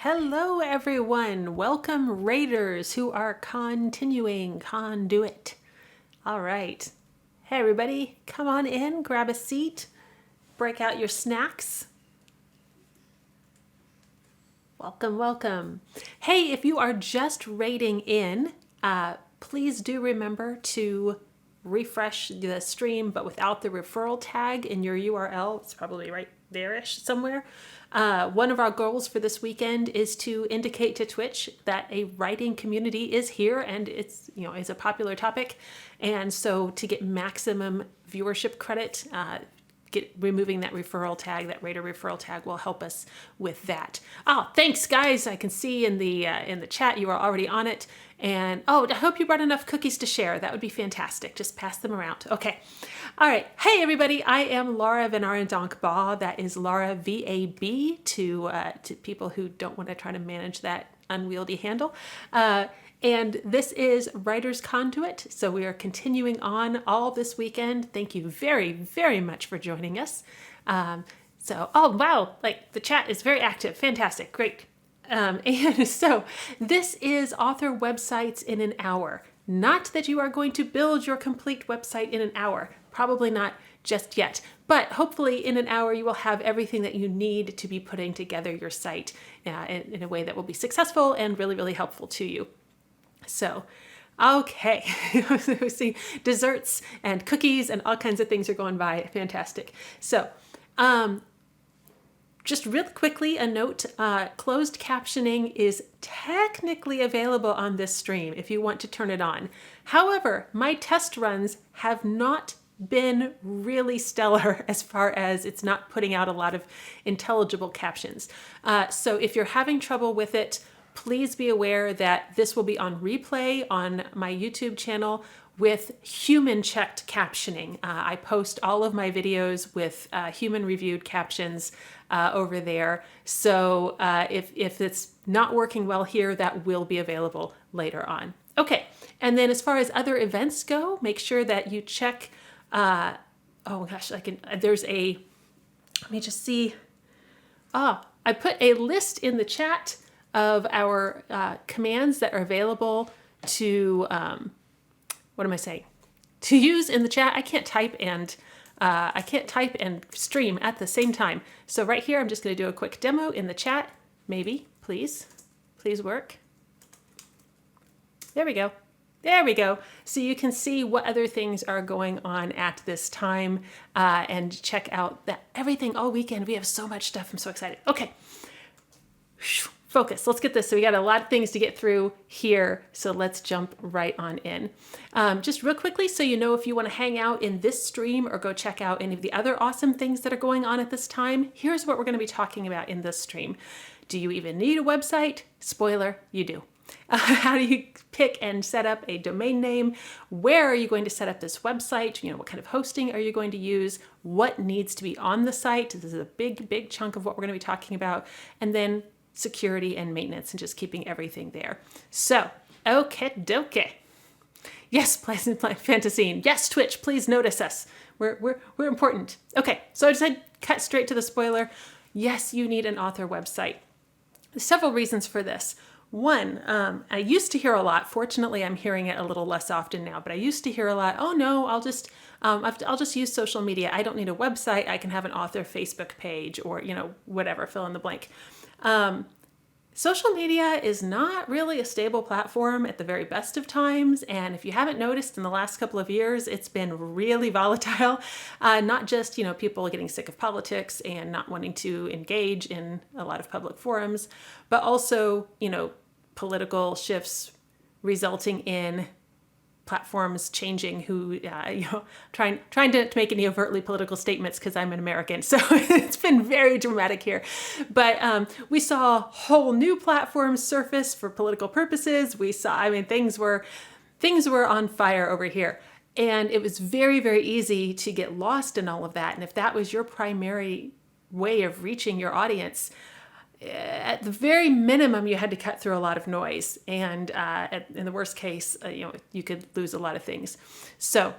Hello, everyone. Welcome, Raiders who are continuing CONduit. All right. Hey, everybody, come on in, grab a seat, break out your snacks. Welcome, welcome. Hey, if you are just raiding in, please do remember to refresh the stream, but without the referral tag in your URL. It's probably right there-ish somewhere. One of our goals for this weekend is to indicate to Twitch that a writing community is here and it's, is a popular topic. And so to get maximum viewership credit, removing that referral tag, that Raider referral tag will help us with that. Oh, thanks guys. I can see in the chat you are already on it. And I hope you brought enough cookies to share. That would be fantastic. Just pass them around. Okay. All right. Hey everybody. I am Laura VanArendonk Baugh. That is Laura VAB to people who don't want to try to manage that unwieldy handle. And this is Writer's Conduit. So we are continuing on all this weekend. Thank you very, very much for joining us. Oh, wow. Like the chat is very active. Fantastic. Great. And so this is author websites in an hour. Not that you are going to build your complete website in an hour. Probably not just yet. But hopefully in an hour you will have everything that you need to be putting together your site in a way that will be successful and really, really helpful to you. So, okay, we see desserts and cookies and all kinds of things are going by. Fantastic. So, just really quickly, a note, closed captioning is technically available on this stream if you want to turn it on. However, my test runs have not been really stellar as far as it's not putting out a lot of intelligible captions. So if you're having trouble with it, please be aware that this will be on replay on my YouTube channel with human-checked captioning. I post all of my videos with human-reviewed captions over there. So if it's not working well here, that will be available later on. Okay, and then as far as other events go, make sure that you check, oh gosh, let me just see. I put a list in the chat of our commands that are available to, to use in the chat. I can't type and stream at the same time. So right here, I'm just going to do a quick demo in the chat. Maybe, please work. There we go. There we go. So you can see what other things are going on at this time and check out that everything all weekend. We have so much stuff. I'm so excited. Okay. Focus. Let's get this. So we got a lot of things to get through here. So let's jump right on in. Just real quickly, so you know if you want to hang out in this stream or go check out any of the other awesome things that are going on at this time, here's what we're going to be talking about in this stream. Do you even need a website? Spoiler, you do. How do you pick and set up a domain name? Where are you going to set up this website? What kind of hosting are you going to use? What needs to be on the site? This is a big, big chunk of what we're going to be talking about. And then security and maintenance and just keeping everything there. So, okay, doke. Yes, Pleasant Fantasy. Yes, Twitch, please notice us. We're important. Okay, so I decided to cut straight to the spoiler. Yes, you need an author website. There's several reasons for this. One, I used to hear a lot. Fortunately, I'm hearing it a little less often now, but I used to hear a lot, oh no, I'll just use social media. I don't need a website. I can have an author Facebook page or, whatever, fill in the blank. Social media is not really a stable platform at the very best of times. And if you haven't noticed in the last couple of years, it's been really volatile. Not just, people getting sick of politics and not wanting to engage in a lot of public forums, but also, political shifts resulting in platforms changing who, trying to make any overtly political statements because I'm an American. So it's been very dramatic here. But we saw whole new platforms surface for political purposes. We saw, things were on fire over here. And it was very, very easy to get lost in all of that. And if that was your primary way of reaching your audience, at the very minimum, you had to cut through a lot of noise. And in the worst case, you could lose a lot of things. So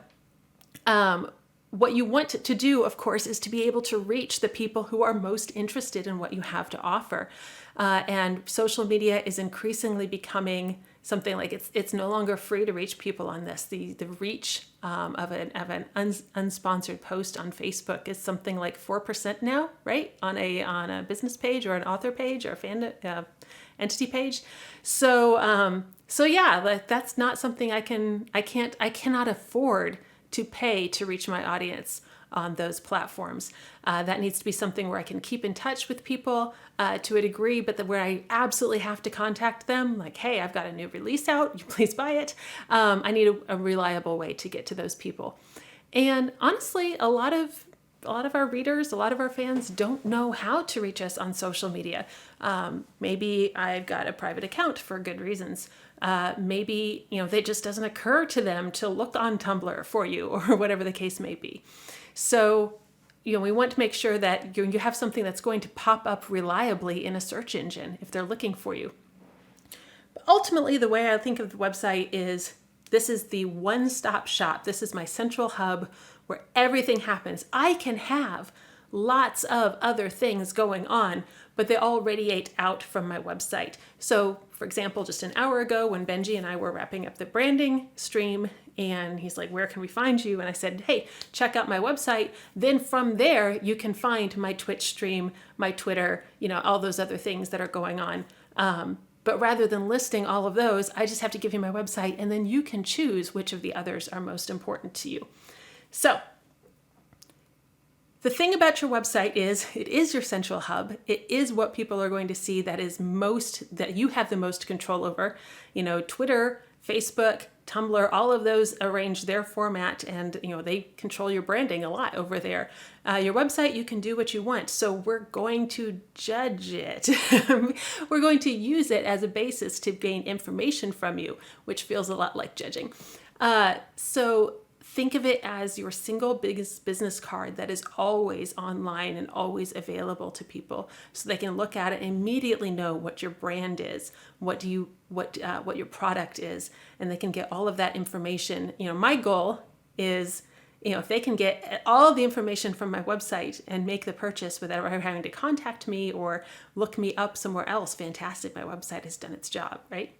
what you want to do, of course, is to be able to reach the people who are most interested in what you have to offer. And social media is increasingly becoming something like it's no longer free to reach people on this. The reach of an unsponsored post on Facebook is something like 4% now, right? On a business page or an author page or a fan entity page. So yeah, like that's not something I cannot afford to pay to reach my audience on those platforms. That needs to be something where I can keep in touch with people to a degree, but where I absolutely have to contact them, like, hey, I've got a new release out, you please buy it. I need a reliable way to get to those people. And honestly, a lot of our readers, a lot of our fans don't know how to reach us on social media. Maybe I've got a private account for good reasons. Maybe, it just doesn't occur to them to look on Tumblr for you or whatever the case may be. So, we want to make sure that you have something that's going to pop up reliably in a search engine if they're looking for you. But ultimately, the way I think of the website is this is the one-stop shop. This is my central hub where everything happens. I can have lots of other things going on, but they all radiate out from my website. So, for example, just an hour ago when Benji and I were wrapping up the branding stream, and he's like, where can we find you? And I said, hey, check out my website. Then from there, you can find my Twitch stream, my Twitter, all those other things that are going on. But rather than listing all of those, I just have to give you my website, and then you can choose which of the others are most important to you. So the thing about your website is it is your central hub. It is what people are going to see that you have the most control over. Twitter, Facebook, Tumblr, all of those arrange their format, and they control your branding a lot over there. Your website, you can do what you want. So we're going to judge it. We're going to use it as a basis to gain information from you, which feels a lot like judging. So think of it as your single biggest business card that is always online and always available to people, so they can look at it and immediately know what your brand is, what your product is, and they can get all of that information. My goal is, if they can get all of the information from my website and make the purchase without ever having to contact me or look me up somewhere else, fantastic. My website has done its job, right?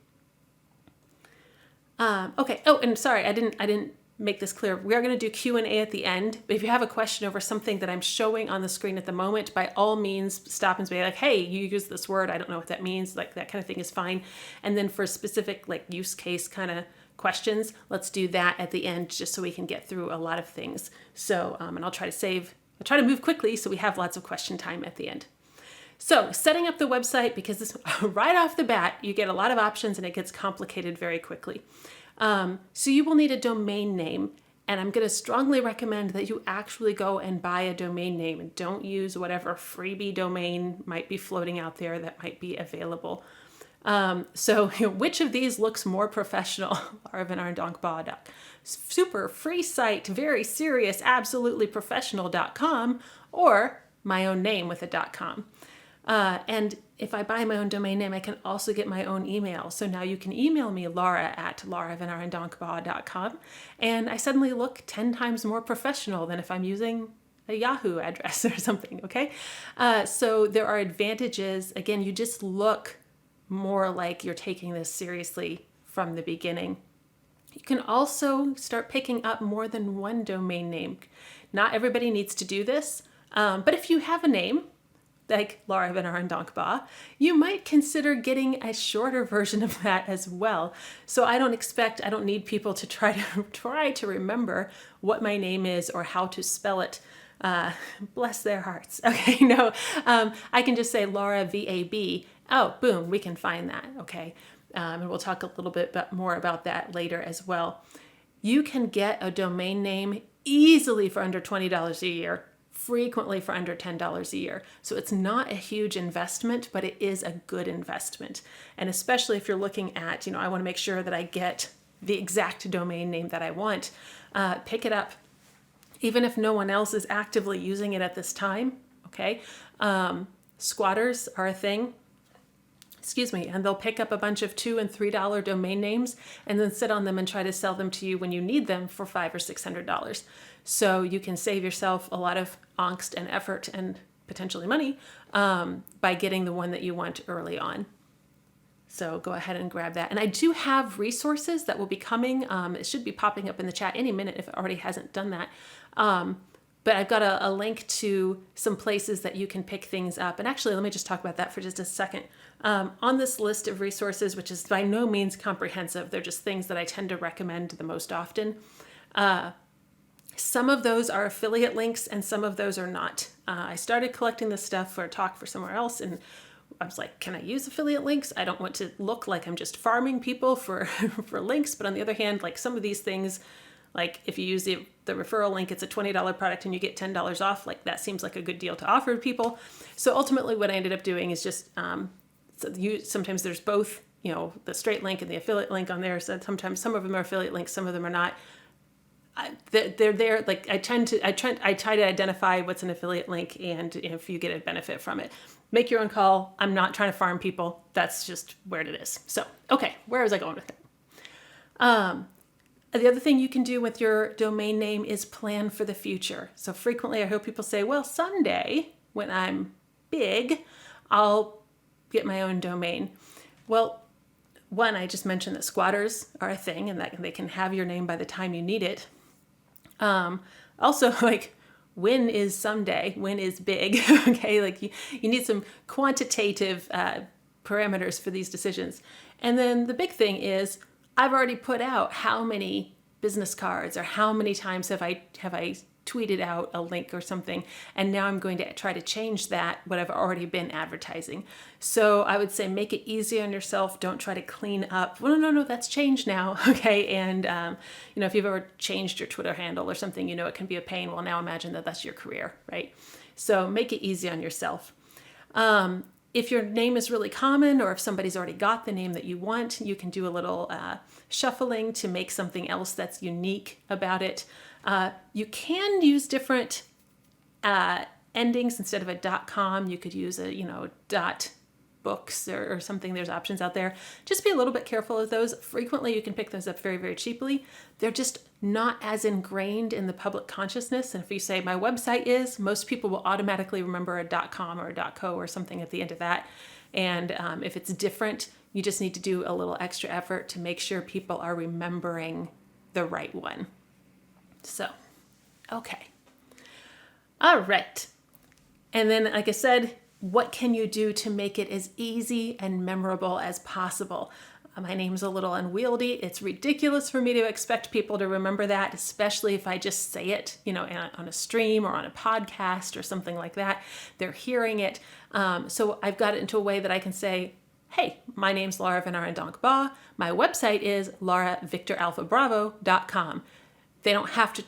Okay. Oh, and sorry, I didn't make this clear. We are going to do Q&A at the end, but if you have a question over something that I'm showing on the screen at the moment, by all means, stop and be like, hey, you use this word, I don't know what that means, like that kind of thing is fine. And then for specific use case kind of questions, let's do that at the end, just so we can get through a lot of things. So, and I'll try to move quickly so we have lots of question time at the end. So setting up the website, because this right off the bat, you get a lot of options and it gets complicated very quickly. So you will need a domain name, and I'm going to strongly recommend that you actually go and buy a domain name and don't use whatever freebie domain might be floating out there that might be available. So which of these looks more professional? VanArendonk Baugh. Super free site, very serious, absolutely professional.com, or my own name with a .com. And if I buy my own domain name, I can also get my own email. So now you can email me, laura@vanarendonk.com, and I suddenly look 10 times more professional than if I'm using a Yahoo address or something, okay? So there are advantages. Again, you just look more like you're taking this seriously from the beginning. You can also start picking up more than one domain name. Not everybody needs to do this, but if you have a name, like Laura VanArendonk Baugh, you might consider getting a shorter version of that as well. So I don't need people to try to remember what my name is or how to spell it. Bless their hearts. Okay, no, I can just say Laura VAB. Oh, boom, we can find that. Okay, and we'll talk a little bit more about that later as well. You can get a domain name easily for under $20 a year. Frequently for under $10 a year. So it's not a huge investment, but it is a good investment. And especially if you're looking at, I want to make sure that I get the exact domain name that I want, pick it up. Even if no one else is actively using it at this time, okay? Squatters are a thing. excuse me, and they'll pick up a bunch of $2 and $3 domain names and then sit on them and try to sell them to you when you need them for $500 or $600. So you can save yourself a lot of angst and effort and potentially money by getting the one that you want early on. So go ahead and grab that. And I do have resources that will be coming. It should be popping up in the chat any minute if it already hasn't done that. But I've got a link to some places that you can pick things up. And actually, let me just talk about that for just a second. On this list of resources, which is by no means comprehensive, they're just things that I tend to recommend the most often. Some of those are affiliate links and some of those are not. I started collecting this stuff for a talk for somewhere else, and I was like, can I use affiliate links? I don't want to look like I'm just farming people for, for links. But on the other hand, like some of these things, like if you use the referral link, it's a $20 product and you get $10 off. Like that seems like a good deal to offer to people. So ultimately what I ended up doing is just, sometimes there's both, the straight link and the affiliate link on there. So sometimes some of them are affiliate links, some of them are not. They're there. Like I try to identify what's an affiliate link and if you get a benefit from it. Make your own call. I'm not trying to farm people. That's just where it is. So, okay, where was I going with it? The other thing you can do with your domain name is plan for the future. So frequently I hear people say, well, someday when I'm big, I'll get my own domain. Well, one, I just mentioned that squatters are a thing and that they can have your name by the time you need it. Also, like, when is someday? When is big? Okay, like you need some quantitative parameters for these decisions. And then the big thing is, I've already put out how many business cards or how many times have I tweeted out a link or something, and now I'm going to try to change that, what I've already been advertising. So I would say make it easy on yourself. Don't try to clean up. Well, no, that's changed now. Okay. And, if you've ever changed your Twitter handle or something, it can be a pain. Well, now imagine that that's your career, right? So make it easy on yourself. If your name is really common or if somebody's already got the name that you want, you can do a little shuffling to make something else that's unique about it. You can use different endings instead of a .com. You could use a .books or something. There's options out there. Just be a little bit careful of those. Frequently, you can pick those up very, very cheaply. They're just not as ingrained in the public consciousness. And if you say my website is, most people will automatically remember a .com or a .co or something at the end of that. And if it's different, you just need to do a little extra effort to make sure people are remembering the right one. So, okay. All right. And then, like I said, what can you do to make it as easy and memorable as possible? My name's a little unwieldy. It's ridiculous for me to expect people to remember that, especially if I just say it, on a stream or on a podcast or something like that. They're hearing it. So I've got it into a way that I can say, hey, my name's Laura VanArendonk Baugh. My website is lauravictoralphabravo.com. They don't have to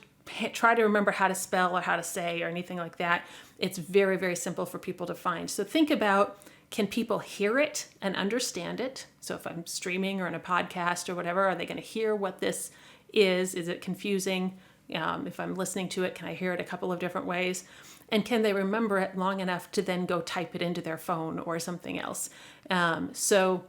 try to remember how to spell or how to say or anything like that. It's very, very simple for people to find. So think about, can people hear it and understand it? So if I'm streaming or in a podcast or whatever, are they going to hear what this is? Is it confusing? If I'm listening to it, can I hear it a couple of different ways? And can they remember it long enough to then go type it into their phone or something else? So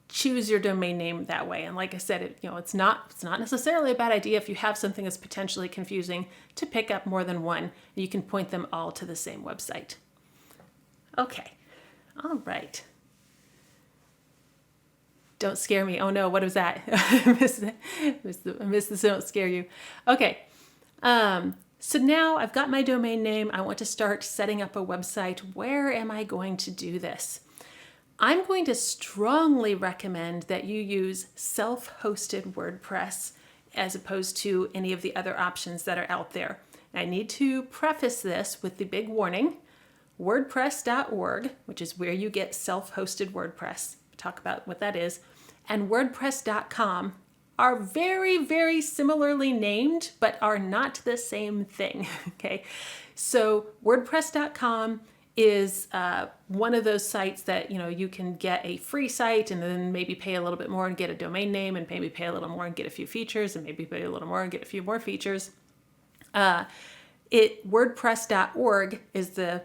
choose your domain name that way. And like I said, it's not necessarily a bad idea if you have something that's potentially confusing to pick up more than one. You can point them all to the same website. Okay. All right. Don't scare me. Oh no, what was that? I missed the don't scare you. Okay. So now I've got my domain name. I want to start setting up a website. Where am I going to do this? I'm going to strongly recommend that you use self-hosted WordPress as opposed to any of the other options that are out there. I need to preface this with the big warning. WordPress.org, which is where you get self-hosted WordPress, talk about what that is, and WordPress.com are very, very similarly named, but are not the same thing, okay? So WordPress.com is one of those sites that, you can get a free site and then maybe pay a little bit more and get a domain name and maybe pay a little more and get a few features and maybe pay a little more and get a few more features. WordPress.org is the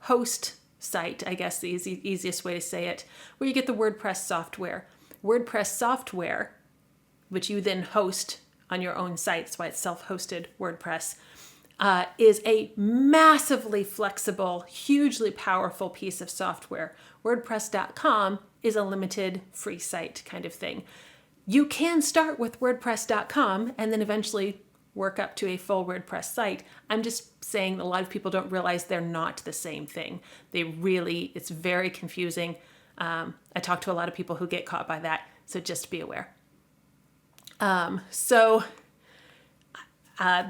host site, I guess the easiest way to say it, where you get the WordPress software. WordPress software, which you then host on your own site, that's why it's self-hosted WordPress, is a massively flexible, hugely powerful piece of software. WordPress.com is a limited free site kind of thing. You can start with WordPress.com and then eventually work up to a full WordPress site. I'm just saying a lot of people don't realize they're not the same thing. It's very confusing. I talk to a lot of people who get caught by that, so just be aware.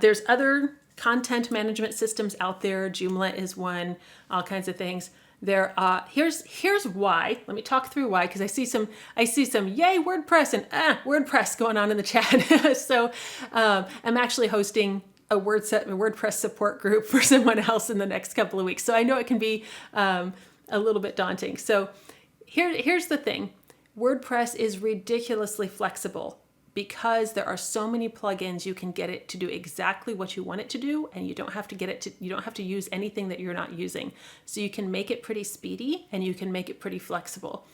There's other content management systems out there. Joomla is one, all kinds of things. Here's why. Let me talk through why, because I see some yay WordPress and WordPress going on in the chat. So I'm actually hosting a WordPress support group for someone else in the next couple of weeks. So I know it can be a little bit daunting. So here's the thing. WordPress is ridiculously flexible. Because there are so many plugins, you can get it to do exactly what you want it to do, and you don't have to use anything that you're not using. So you can make it pretty speedy and you can make it pretty flexible.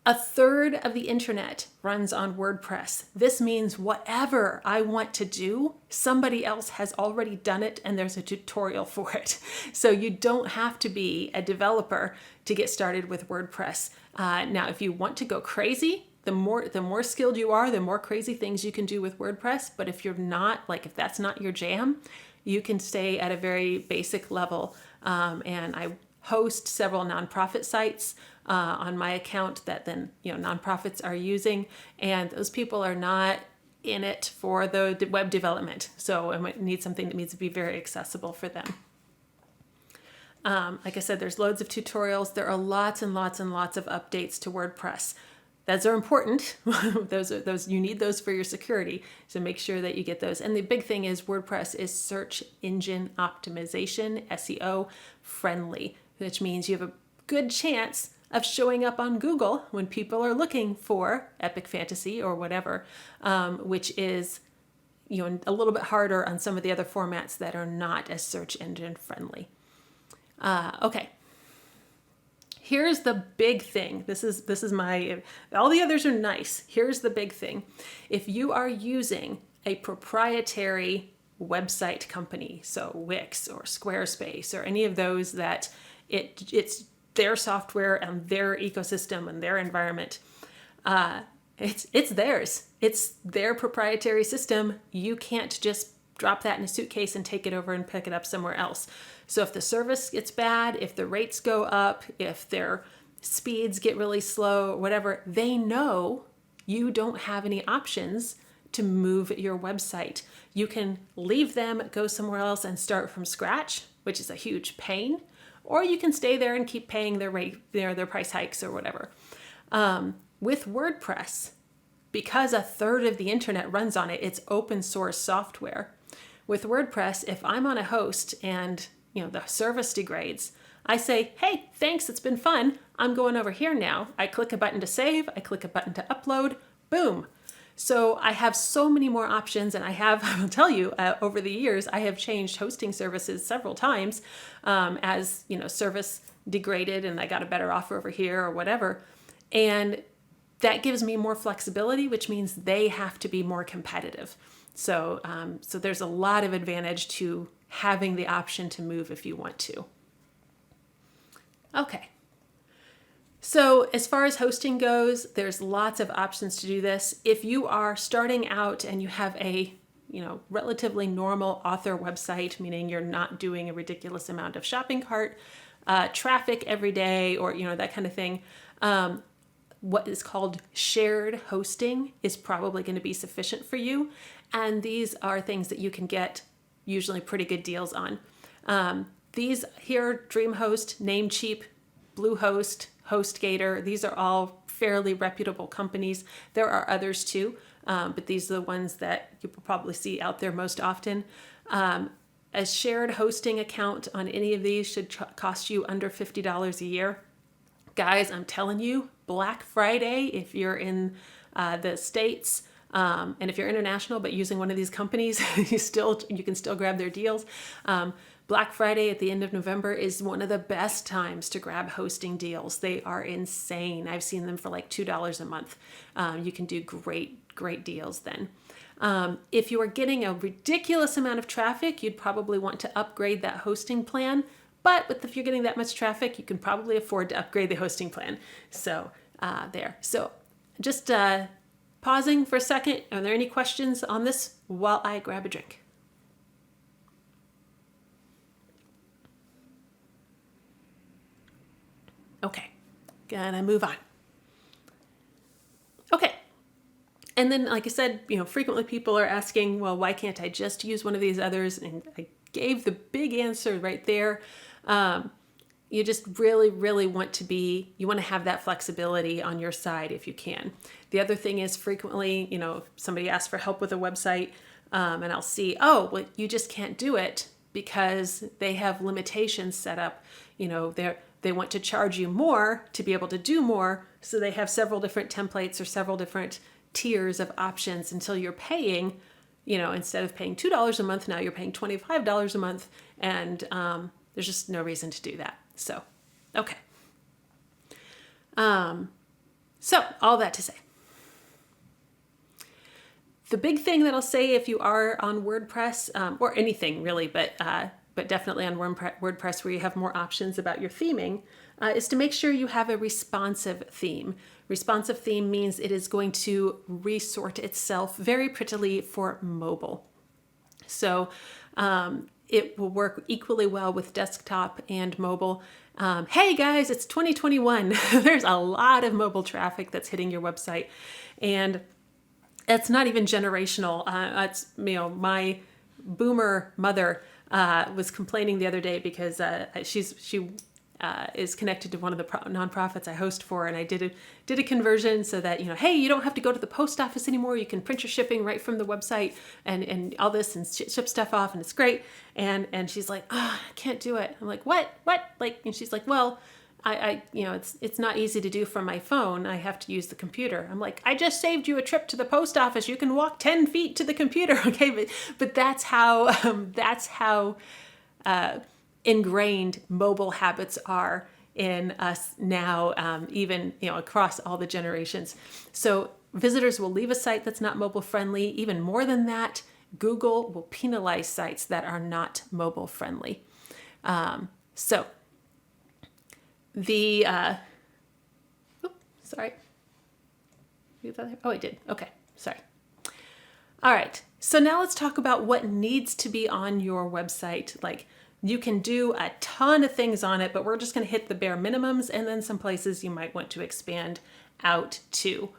1/3 of the internet runs on WordPress. This means whatever I want to do, somebody else has already done it and there's a tutorial for it. So you don't have to be a developer to get started with WordPress. Now, if you want to go crazy, the more skilled you are, the more crazy things you can do with WordPress. But if you're not, if that's not your jam, you can stay at a very basic level. And I host several nonprofit sites on my account that then nonprofits are using, and those people are not in it for the web development. So I might need something that needs to be very accessible for them. Like I said, there's loads of tutorials. There are lots and lots and lots of updates to WordPress. Those are important. those you need those for your security. So make sure that you get those. And the big thing is WordPress is search engine optimization, SEO friendly, which means you have a good chance of showing up on Google when people are looking for epic fantasy or whatever, which is a little bit harder on some of the other formats that are not as search engine friendly. Okay. Here's the big thing. This is all the others are nice. Here's the big thing. If you are using a proprietary website company, so Wix or Squarespace or any of those that it's their software and their ecosystem and their environment, it's theirs. It's their proprietary system. You can't just drop that in a suitcase and take it over and pick it up somewhere else. So if the service gets bad, if the rates go up, if their speeds get really slow, whatever, they know you don't have any options to move your website. You can leave them, go somewhere else and start from scratch, which is a huge pain, or you can stay there and keep paying their price hikes or whatever. With WordPress, because 1/3 of the internet runs on it, it's open source software. With WordPress, if I'm on a host and the service degrades, I say, hey, thanks, it's been fun. I'm going over here now. I click a button to save, I click a button to upload, boom. So I have so many more options, and I will tell you, over the years, I have changed hosting services several times as service degraded and I got a better offer over here or whatever. And that gives me more flexibility, which means they have to be more competitive. So there's a lot of advantage to having the option to move if you want to. Okay. So as far as hosting goes, there's lots of options to do this. If you are starting out and you have a relatively normal author website, meaning you're not doing a ridiculous amount of shopping cart traffic every day or that kind of thing, what is called shared hosting is probably going to be sufficient for you. And these are things that you can get usually pretty good deals on. These here, DreamHost, Namecheap, Bluehost, HostGator, these are all fairly reputable companies. There are others too, but these are the ones that you will probably see out there most often. A shared hosting account on any of these should cost you under $50 a year. Guys, I'm telling you, Black Friday, if you're in the States, and if you're international but using one of these companies, you can still grab their deals. Black Friday at the end of November is one of the best times to grab hosting deals. They are insane. I've seen them for like $2 a month. You can do great deals then. If you are getting a ridiculous amount of traffic, you'd probably want to upgrade that hosting plan. But if you're getting that much traffic, you can probably afford to upgrade the hosting plan. So there. So just pausing for a second. Are there any questions on this while I grab a drink? Okay, gonna move on. Okay. And then, like I said, frequently people are asking, well, why can't I just use one of these others? And I gave the big answer right there. You just really want to have that flexibility on your side if you can. The other thing is frequently, if somebody asks for help with a website, and I'll see, oh, well, you just can't do it because they have limitations set up. They want to charge you more to be able to do more. So they have several different templates or several different tiers of options until you're paying, instead of paying $2 a month, now you're paying $25 a month. And there's just no reason to do that. So, okay. So all that to say, the big thing that I'll say if you are on WordPress, or anything really, but definitely on WordPress where you have more options about your theming, is to make sure you have a responsive theme. Responsive theme means it is going to resort itself very prettily for mobile. So it will work equally well with desktop and mobile. Hey guys, it's 2021. There's a lot of mobile traffic that's hitting your website, and it's not even generational. It's my boomer mother was complaining the other day because she is connected to one of the nonprofits I host for, and I did a conversion so that hey, you don't have to go to the post office anymore. You can print your shipping right from the website and all this and ship stuff off, and it's great. And she's like, I can't do it. I'm like, what? And she's like, well, I it's not easy to do from my phone. I have to use the computer. I'm like, I just saved you a trip to the post office. You can walk 10 feet to the computer. Okay. But that's how ingrained mobile habits are in us now, even, across all the generations. So visitors will leave a site that's not mobile friendly. Even more than that, Google will penalize sites that are not mobile friendly. So the, sorry. Oh, I did. Okay. Sorry. All right. So now let's talk about what needs to be on your website. Like, you can do a ton of things on it, but we're just going to hit the bare minimums and then some places you might want to expand out to.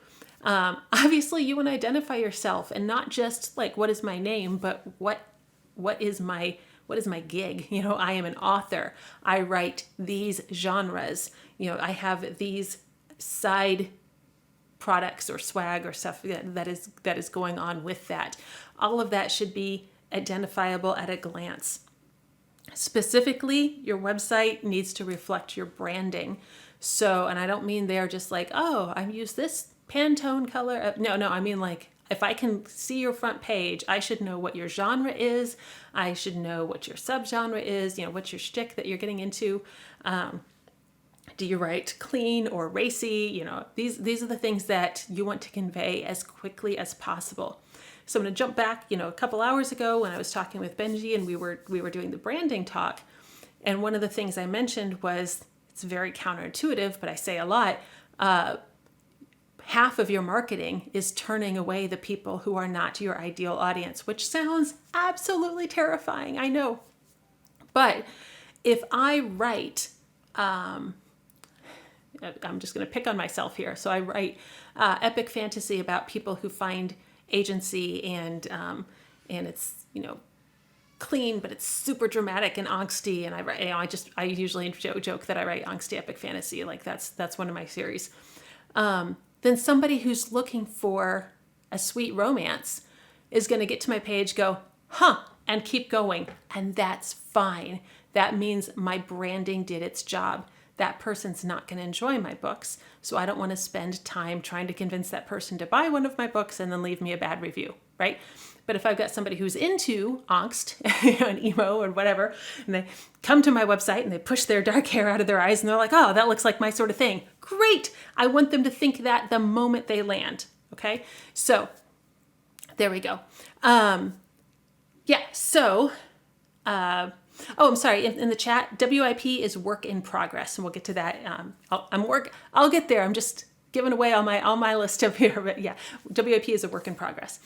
Obviously, you want to identify yourself and not just like, what is my name, but what is my gig? I am an author. I write these genres. I have these side products or swag or stuff that is going on with that. All of that should be identifiable at a glance. Specifically, your website needs to reflect your branding. So, and I don't mean they're just like, oh, I use this Pantone color. No, I mean like, if I can see your front page, I should know what your genre is. I should know what your subgenre is, what's your shtick that you're getting into. Do you write clean or racy? These are the things that you want to convey as quickly as possible. So I'm going to jump back, a couple hours ago when I was talking with Benji and we were doing the branding talk. And one of the things I mentioned was, it's very counterintuitive, but I say a lot, half of your marketing is turning away the people who are not your ideal audience, which sounds absolutely terrifying, I know. But if I write, I'm just going to pick on myself here. So I write epic fantasy about people who find agency and it's, clean, but it's super dramatic and angsty. And I write, I usually joke that I write angsty epic fantasy. Like that's one of my series. Then somebody who's looking for a sweet romance is going to get to my page, go, and keep going. And that's fine. That means my branding did its job. that person's not going to enjoy my books. So I don't want to spend time trying to convince that person to buy one of my books and then leave me a bad review, right? But if I've got somebody who's into angst and emo or whatever, and they come to my website and they push their dark hair out of their eyes and they're like, oh, that looks like my sort of thing. Great. I want them to think that the moment they land. Okay. So there we go. I'm sorry. In the chat, WIP is work in progress, and we'll get to that. I'll get there. I'm just giving away all my list up here, but yeah, WIP is a work in progress.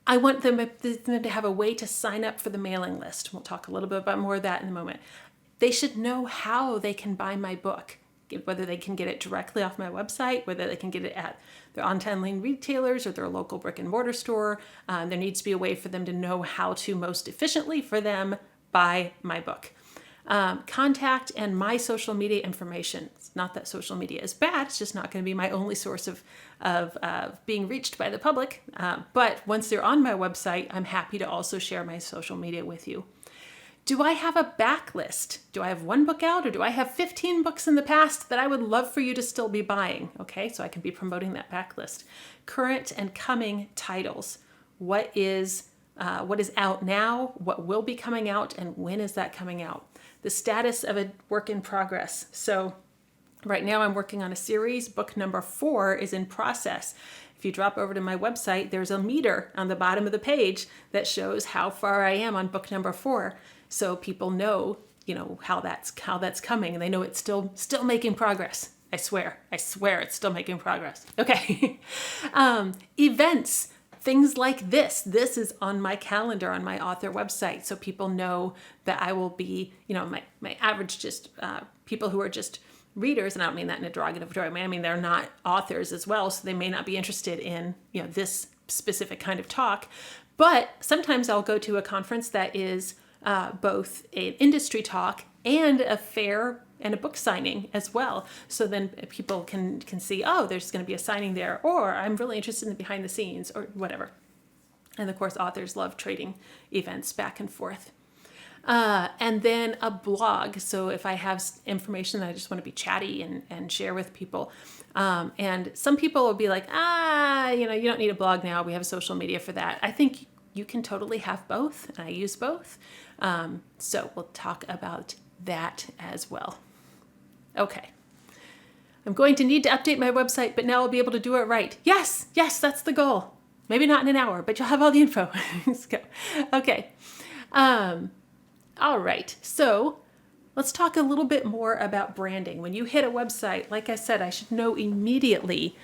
I want them to have a way to sign up for the mailing list. We'll talk a little bit about more of that in a moment. They should know how they can buy my book, whether they can get it directly off my website, whether they can get it at their online retailers or their local brick and mortar store. There needs to be a way for them to know how to most efficiently for them buy my book. Contact and my social media information. It's not that social media is bad. It's just not going to be my only source of being reached by the public. But once they're on my website, I'm happy to also share my social media with you. Do I have a backlist? Do I have one book out, or do I have 15 books in the past that I would love for you to still be buying? Okay, so I can be promoting that backlist. Current and coming titles. What is out now? What will be coming out, and when is that coming out? The status of a work in progress. So right now I'm working on a series. Book number 4 is in process. If you drop over to my website, there's a meter on the bottom of the page that shows how far I am on book number 4. So people know, how that's coming, and they know it's still making progress. I swear it's still making progress. Okay. Events. Things like this is on my calendar on my author website. So people know that I will be, my average people who are just readers, and I don't mean that in a derogatory way. I mean, they're not authors as well. So they may not be interested in, this specific kind of talk, but sometimes I'll go to a conference that is both an industry talk and a fair and a book signing as well. So then people can see, oh, there's going to be a signing there, or I'm really interested in the behind the scenes or whatever. And of course, authors love trading events back and forth. And then a blog. So if I have information that I just want to be chatty and share with people. And some people will be like, you don't need a blog now. We have social media for that. I think you can totally have both, and I use both. So we'll talk about that as well. Okay. I'm going to need to update my website, but now I'll be able to do it right. Yes, that's the goal. Maybe not in an hour, but you'll have all the info. Let's go. Okay. All right. So let's talk a little bit more about branding. When you hit a website, like I said, I should know immediately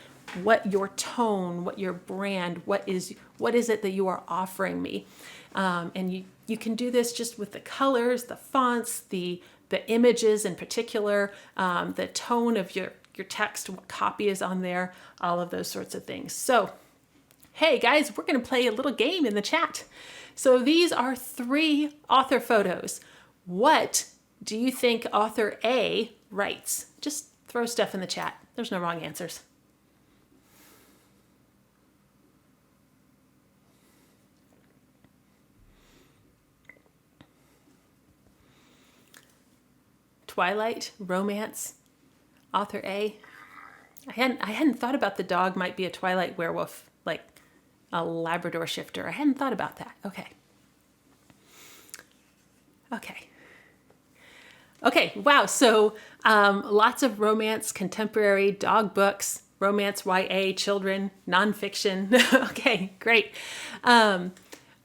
what your tone, what your brand, what is it that you are offering me. And you can do this just with the colors, the fonts, the images in particular, the tone of your text, what copy is on there, all of those sorts of things. So, hey guys, we're going to play a little game in the chat. So these are 3 author photos. What do you think author A writes? Just throw stuff in the chat. There's no wrong answers. Twilight, romance, author A. I hadn't thought about the dog might be a Twilight werewolf, like a Labrador shifter. I hadn't thought about that. Okay. Wow. So lots of romance, contemporary, dog books, romance, YA, children, nonfiction. Okay, great.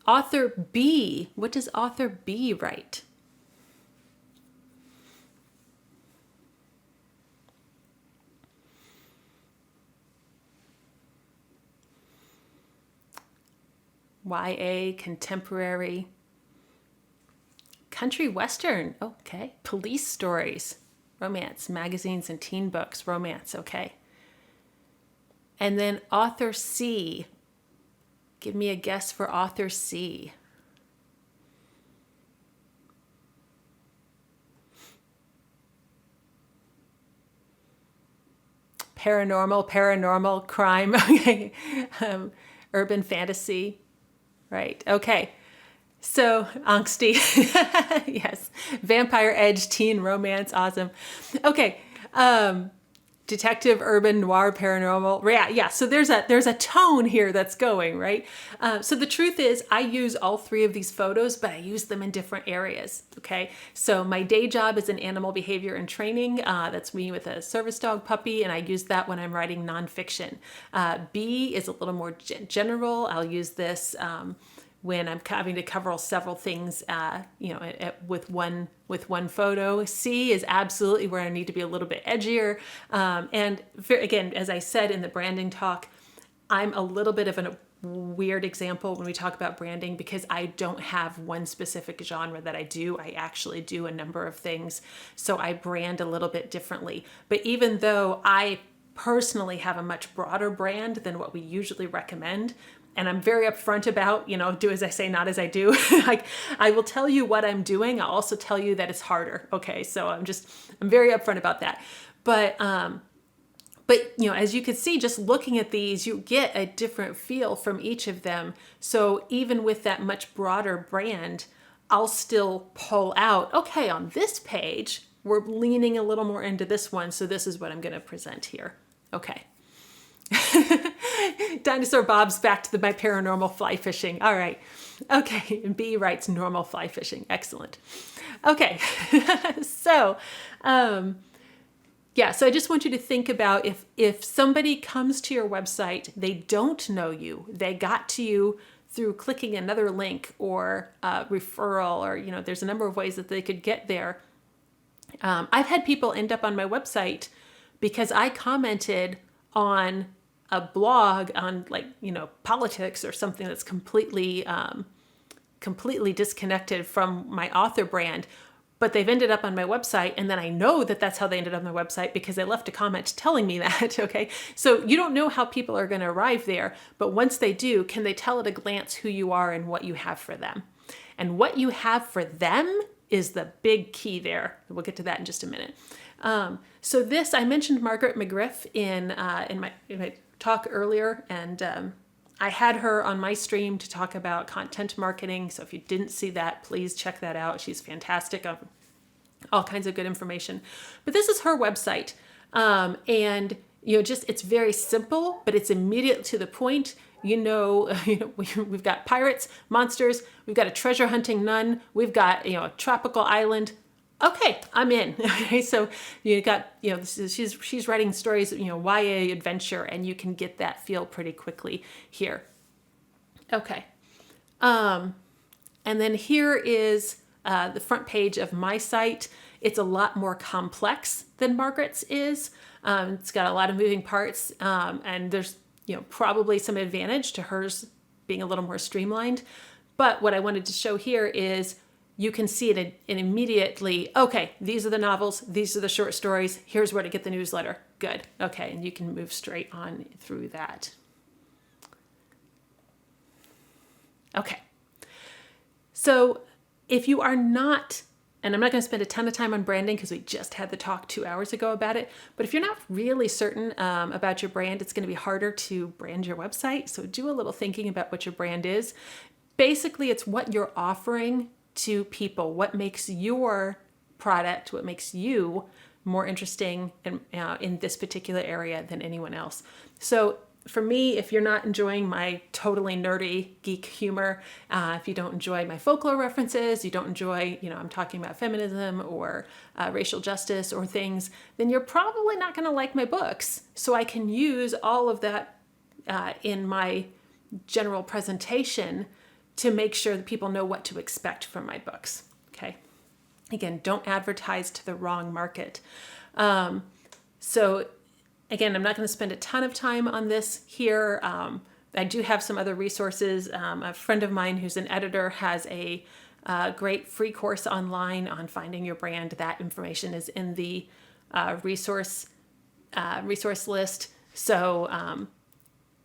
Author B. What does author B write? YA, contemporary, country western, okay. Police stories, romance, magazines and teen books, romance, okay. And then author C. Give me a guess for author C. Paranormal, crime, okay. Urban fantasy. Right. Okay. So angsty. Yes. Vampire edge, teen romance. Awesome. Okay. Detective, urban, noir, paranormal. Yeah. So there's a tone here that's going, right? So the truth is I use all three of these photos, but I use them in different areas. Okay. So my day job is in animal behavior and training. That's me with a service dog puppy. And I use that when I'm writing nonfiction. B is a little more general. I'll use this, when I'm having to cover several things, with one photo. C is absolutely where I need to be a little bit edgier. And again, as I said in the branding talk, I'm a little bit of a weird example when we talk about branding because I don't have one specific genre that I do. I actually do a number of things. So I brand a little bit differently. But even though I personally have a much broader brand than what we usually recommend, and I'm very upfront about, do as I say, not as I do. I will tell you what I'm doing. I'll also tell you that it's harder. Okay. So I'm very upfront about that. But as you can see, just looking at these, you get a different feel from each of them. So even with that much broader brand, I'll still pull out, okay, on this page, we're leaning a little more into this one. So this is what I'm going to present here. Okay. Dinosaur Bob's back to my paranormal fly fishing. All right. Okay. And B writes normal fly fishing. Excellent. Okay. So, so I just want you to think about if somebody comes to your website, they don't know you, they got to you through clicking another link or referral, or, there's a number of ways that they could get there. I've had people end up on my website because I commented on a blog on politics or something that's completely disconnected from my author brand, but they've ended up on my website. And then I know that that's how they ended up on my website because they left a comment telling me that. Okay. So you don't know how people are going to arrive there, but once they do, can they tell at a glance who you are and what you have for them? And what you have for them is the big key there. We'll get to that in just a minute. So this, I mentioned Margaret McGriff in my talk earlier, and I had her on my stream to talk about content marketing. So if you didn't see that, please check that out. She's fantastic. All kinds of good information. But this is her website. And it's very simple, but it's immediate to the point. We've got pirates, monsters, we've got a treasure hunting nun, we've got, a tropical island. Okay, I'm in. Okay, so you got, she's writing stories, YA adventure, and you can get that feel pretty quickly here. Okay. And then here is the front page of my site. It's a lot more complex than Margaret's is. It's got a lot of moving parts, and there's, probably some advantage to hers being a little more streamlined. But what I wanted to show here is you can see it immediately. Okay, these are the novels. These are the short stories. Here's where to get the newsletter. Good. Okay, and you can move straight on through that. Okay. So if you are not, and I'm not going to spend a ton of time on branding because we just had the talk 2 hours ago about it, but if you're not really certain about your brand, it's going to be harder to brand your website. So do a little thinking about what your brand is. Basically, it's what you're offering to people, what makes your product, what makes you more interesting in this particular area than anyone else. So for me, if you're not enjoying my totally nerdy geek humor, if you don't enjoy my folklore references, you don't enjoy, I'm talking about feminism or racial justice or things, then you're probably not going to like my books. So I can use all of that in my general presentation to make sure that people know what to expect from my books. Okay. Again, don't advertise to the wrong market. So again, I'm not going to spend a ton of time on this here. I do have some other resources. A friend of mine who's an editor has a great free course online on finding your brand. That information is in the resource list. So,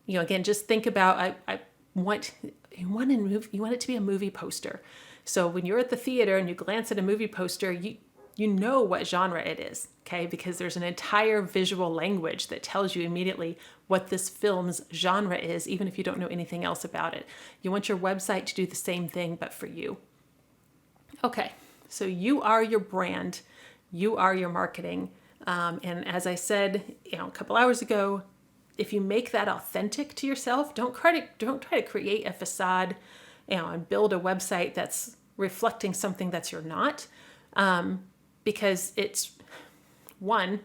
again, just think about, you want it to be a movie poster. So when you're at the theater and you glance at a movie poster, you know what genre it is, okay? Because there's an entire visual language that tells you immediately what this film's genre is, even if you don't know anything else about it. You want your website to do the same thing, but for you. Okay, so you are your brand, you are your marketing. And as I said, a couple hours ago, if you make that authentic to yourself, don't try to create a facade, and build a website that's reflecting something that you're not, because it's, one,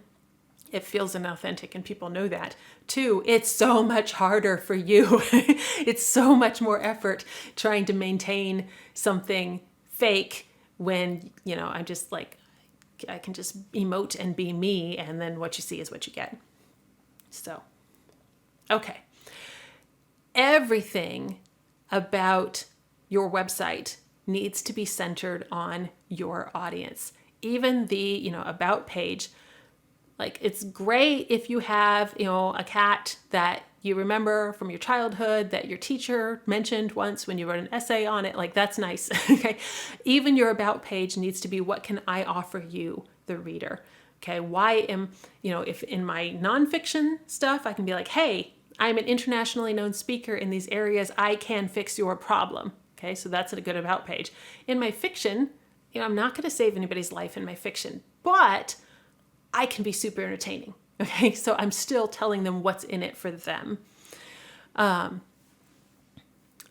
it feels inauthentic and people know that. Two, it's so much harder for you. It's so much more effort trying to maintain something fake when, I'm just like, I can just emote and be me, and then what you see is what you get. So, okay. Everything about your website needs to be centered on your audience. Even the, about page. Like, it's great if you have, a cat that you remember from your childhood that your teacher mentioned once when you wrote an essay on it. Like, that's nice. Okay. Even your about page needs to be, what can I offer you, the reader? Okay. Why am, if in my nonfiction stuff, I can be like, hey, I'm an internationally known speaker in these areas. I can fix your problem. Okay. So that's a good about page. In my fiction, I'm not going to save anybody's life in my fiction, but I can be super entertaining. Okay, so I'm still telling them what's in it for them.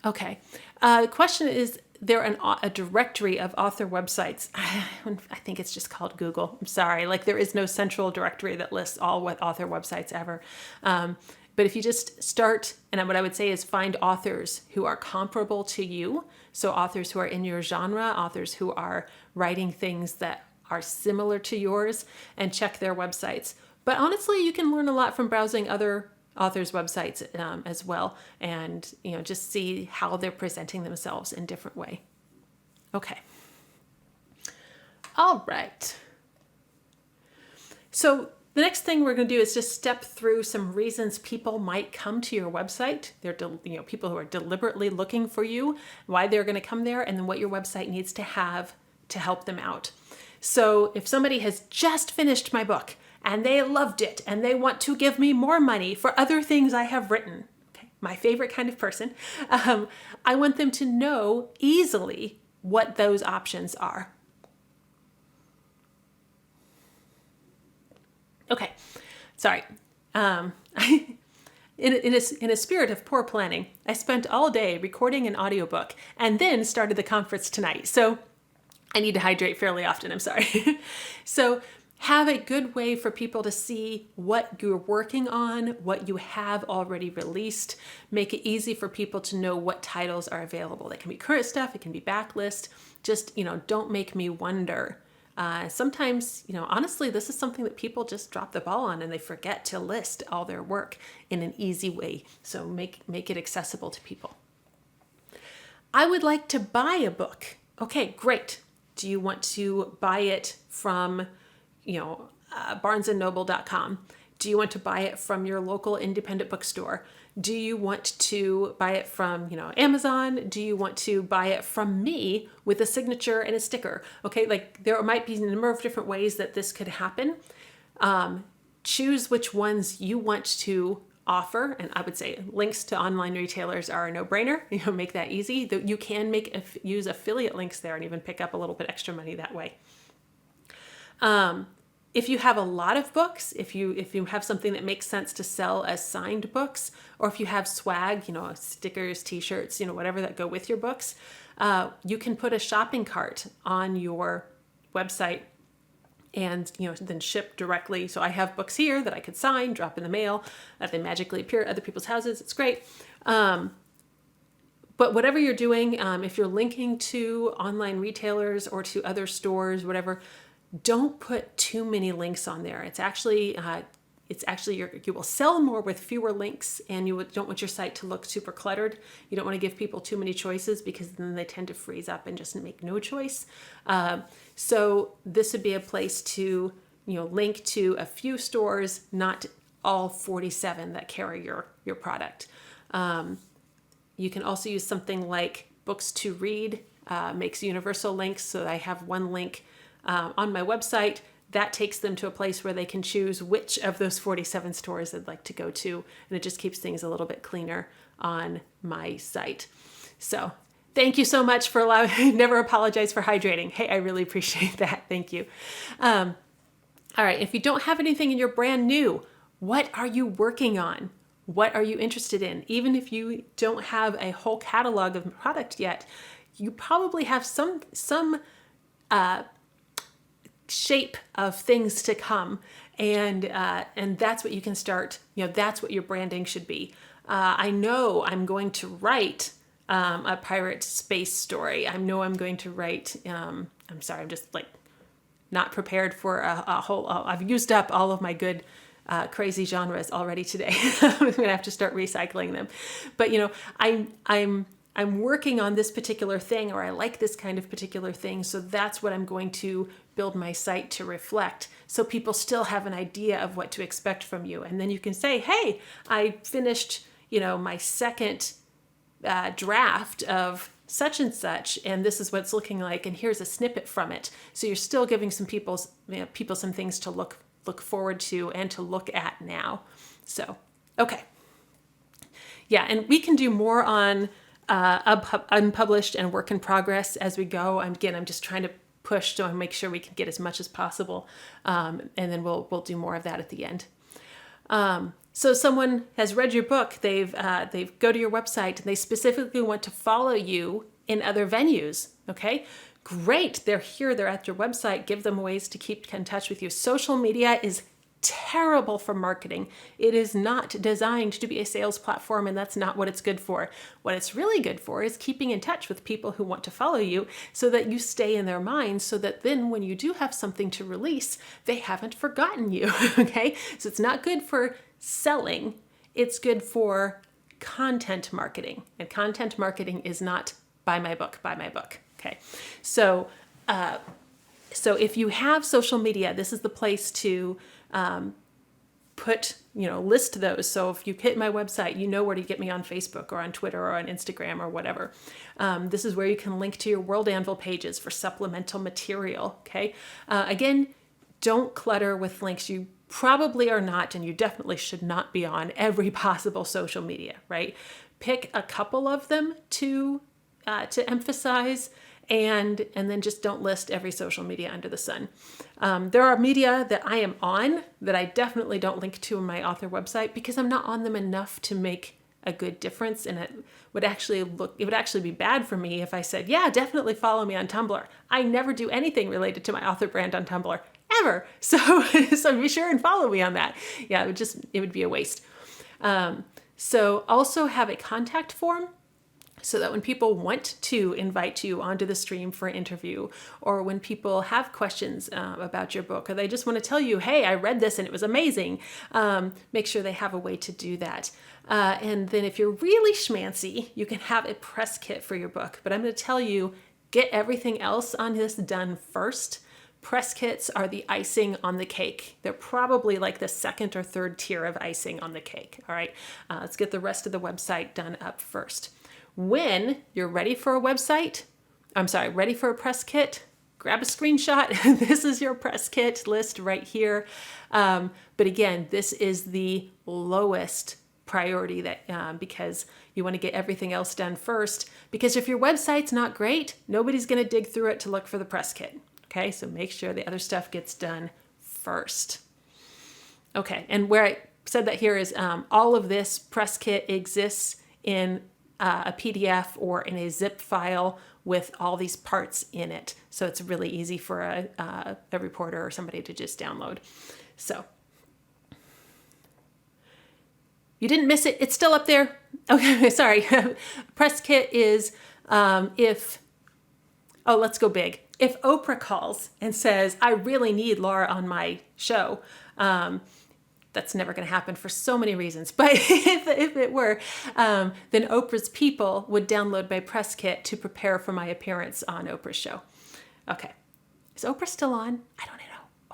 Okay, the question is, there a directory of author websites? I think it's just called Google. I'm sorry, like there is no central directory that lists all author websites ever. But if you just start, and what I would say is find authors who are comparable to you. So authors who are in your genre, authors who are writing things that are similar to yours, and check their websites. But honestly, you can learn a lot from browsing other authors' websites as well, and just see how they're presenting themselves in different way. Okay. All right. So the next thing we're going to do is just step through some reasons people might come to your website. They're people who are deliberately looking for you, why they're going to come there, and then what your website needs to have to help them out. So if somebody has just finished my book and they loved it and they want to give me more money for other things I have written, okay, my favorite kind of person, I want them to know easily what those options are. Okay, sorry. In a spirit of poor planning, I spent all day recording an audiobook and then started the conference tonight. So I need to hydrate fairly often, I'm sorry. So have a good way for people to see what you're working on, what you have already released. Make it easy for people to know what titles are available. That can be current stuff, it can be backlist. Just, don't make me wonder. Sometimes, honestly, this is something that people just drop the ball on and they forget to list all their work in an easy way. So make it accessible to people. I would like to buy a book. Okay, great. Do you want to buy it from, barnesandnoble.com? Do you want to buy it from your local independent bookstore? Do you want to buy it from, Amazon? Do you want to buy it from me with a signature and a sticker? Okay, like there might be a number of different ways that this could happen. Choose which ones you want to offer, and I would say links to online retailers are a no-brainer. Make that easy. You can use affiliate links there and even pick up a little bit extra money that way. If you have a lot of books, if you have something that makes sense to sell as signed books, or if you have swag, stickers, t-shirts, whatever that go with your books, you can put a shopping cart on your website and then ship directly. So I have books here that I could sign, drop in the mail, that they magically appear at other people's houses. It's great. But whatever you're doing, if you're linking to online retailers or to other stores, whatever, don't put too many links on there. It's actually you will sell more with fewer links, and you don't want your site to look super cluttered. You don't want to give people too many choices because then they tend to freeze up and just make no choice. So this would be a place to link to a few stores, not all 47 that carry your product. You can also use something like Books to Read, makes universal links. So I have one link on my website, that takes them to a place where they can choose which of those 47 stores they'd like to go to. And it just keeps things a little bit cleaner on my site. So thank you so much for allowing, never apologize for hydrating. Hey, I really appreciate that. Thank you. All right. If you don't have anything and you're brand new, what are you working on? What are you interested in? Even if you don't have a whole catalog of product yet, you probably have some shape of things to come, and that's what you can start. That's what your branding should be. I know I'm going to write a pirate space story. I know I'm going to write. I'm sorry, I'm just like not prepared for a whole. I've used up all of my good crazy genres already today. I'm going to have to start recycling them. But I'm working on this particular thing, or I like this kind of particular thing. So that's what I'm going to build my site to reflect. So people still have an idea of what to expect from you. And then you can say, hey, I finished, my second draft of such and such, and this is what it's looking like. And here's a snippet from it. So you're still giving some people some things to look forward to and to look at now. So, okay. Yeah. And we can do more on unpublished and work in progress as we go. I'm just trying to push to make sure we can get as much as possible. And then we'll do more of that at the end. So someone has read your book, they've go to your website, and they specifically want to follow you in other venues. Okay, great. They're here, they're at your website. Give them ways to keep in touch with you. Social media is terrible for marketing. It is not designed to be a sales platform, and that's not what it's good for. What it's really good for is keeping in touch with people who want to follow you so that you stay in their minds, so that then when you do have something to release, they haven't forgotten you. Okay? So it's not good for selling. It's good for content marketing. And content marketing is not buy my book. Okay? So if you have social media, this is the place to list those. So if you hit my website, you know where to get me on Facebook or on Twitter or on Instagram or whatever. This is where you can link to your World Anvil pages for supplemental material. Okay. Again, don't clutter with links. You probably are not, and you definitely should not be on every possible social media, right? Pick a couple of them to emphasize, and then just don't list every social media under the sun. There are media that I am on that I definitely don't link to on my author website because I'm not on them enough to make a good difference. And it would actually be bad for me if I said, yeah, definitely follow me on Tumblr. I never do anything related to my author brand on Tumblr ever. So be sure and follow me on that. Yeah, it would be a waste. So also have a contact form, so that when people want to invite you onto the stream for an interview, or when people have questions about your book, or they just want to tell you, hey, I read this and it was amazing, make sure they have a way to do that. And then if you're really schmancy, you can have a press kit for your book. But I'm going to tell you, get everything else on this done first. Press kits are the icing on the cake. They're probably like the second or third tier of icing on the cake. All right, let's get the rest of the website done up first. When you're ready for ready for a press kit, grab a screenshot. This is your press kit list right here. But again, this is the lowest priority because you want to get everything else done first. Because if your website's not great, nobody's going to dig through it to look for the press kit. Okay, so make sure the other stuff gets done first. Okay, and where I said that here is all of this press kit exists in a PDF or in a zip file with all these parts in it. So it's really easy for a reporter or somebody to just download. So you didn't miss it. It's still up there. Okay, sorry. Press kit is let's go big. If Oprah calls and says, I really need Laura on my show, that's never going to happen for so many reasons. But if it were, then Oprah's people would download my press kit to prepare for my appearance on Oprah's show. Okay. Is Oprah still on? I don't know.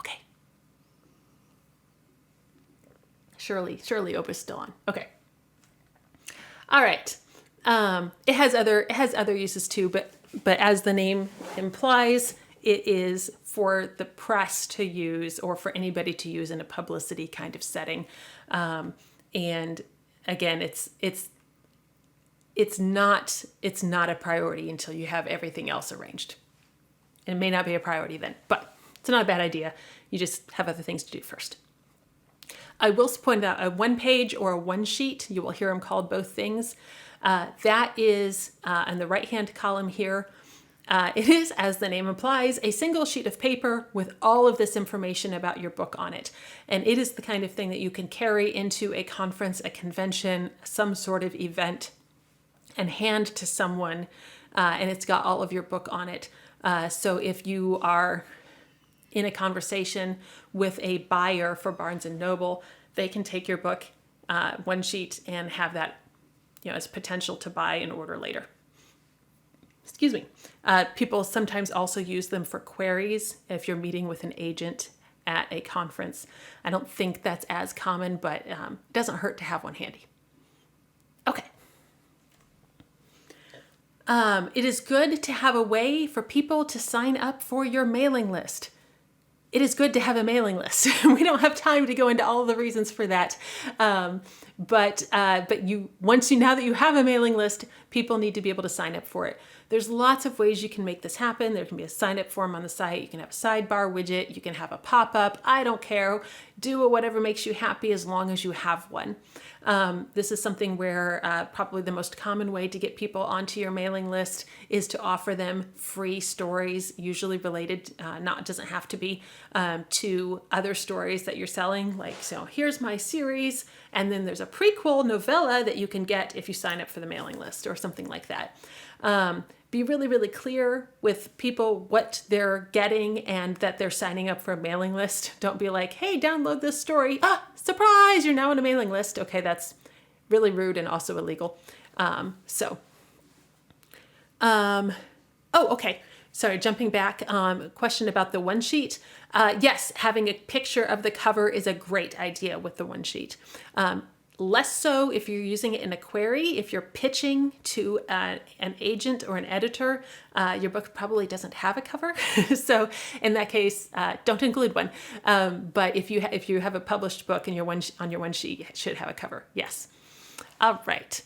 Okay. Surely Oprah's still on. Okay. All right. It has other uses too, but as the name implies, it is for the press to use or for anybody to use in a publicity kind of setting. And again, it's not a priority until you have everything else arranged. And it may not be a priority then, but it's not a bad idea. You just have other things to do first. I will point out a one page or a one sheet. You will hear them called both things. That is in the right-hand column here. It is, as the name implies, a single sheet of paper with all of this information about your book on it. And it is the kind of thing that you can carry into a conference, a convention, some sort of event, and hand to someone, and it's got all of your book on it. So if you are in a conversation with a buyer for Barnes & Noble, they can take your book, one sheet, and have that as potential to buy and order later. Excuse me. People sometimes also use them for queries if you're meeting with an agent at a conference. I don't think that's as common, but it doesn't hurt to have one handy. Okay. It is good to have a way for people to sign up for your mailing list. It is good to have a mailing list. We don't have time to go into all of the reasons for that. But now that you have a mailing list, people need to be able to sign up for it. There's lots of ways you can make this happen. There can be a sign up form on the site. You can have a sidebar widget. You can have a pop-up. I don't care. Do whatever makes you happy as long as you have one. This is something where probably the most common way to get people onto your mailing list is to offer them free stories, usually related, doesn't have to be, to other stories that you're selling. Like, so here's my series, and then there's a prequel novella that you can get if you sign up for the mailing list or something like that. Be really, really clear with people what they're getting and that they're signing up for a mailing list. Don't be like, hey, download this story. Surprise, you're now on a mailing list. Okay, that's really rude and also illegal. Okay. Sorry, jumping back. Question about the one sheet. Yes, having a picture of the cover is a great idea with the one sheet. Less so if you're using it in a query. If you're pitching to an agent or an editor, your book probably doesn't have a cover. So in that case, don't include one. But if you have a published book and on your one sheet, it should have a cover. Yes. All right.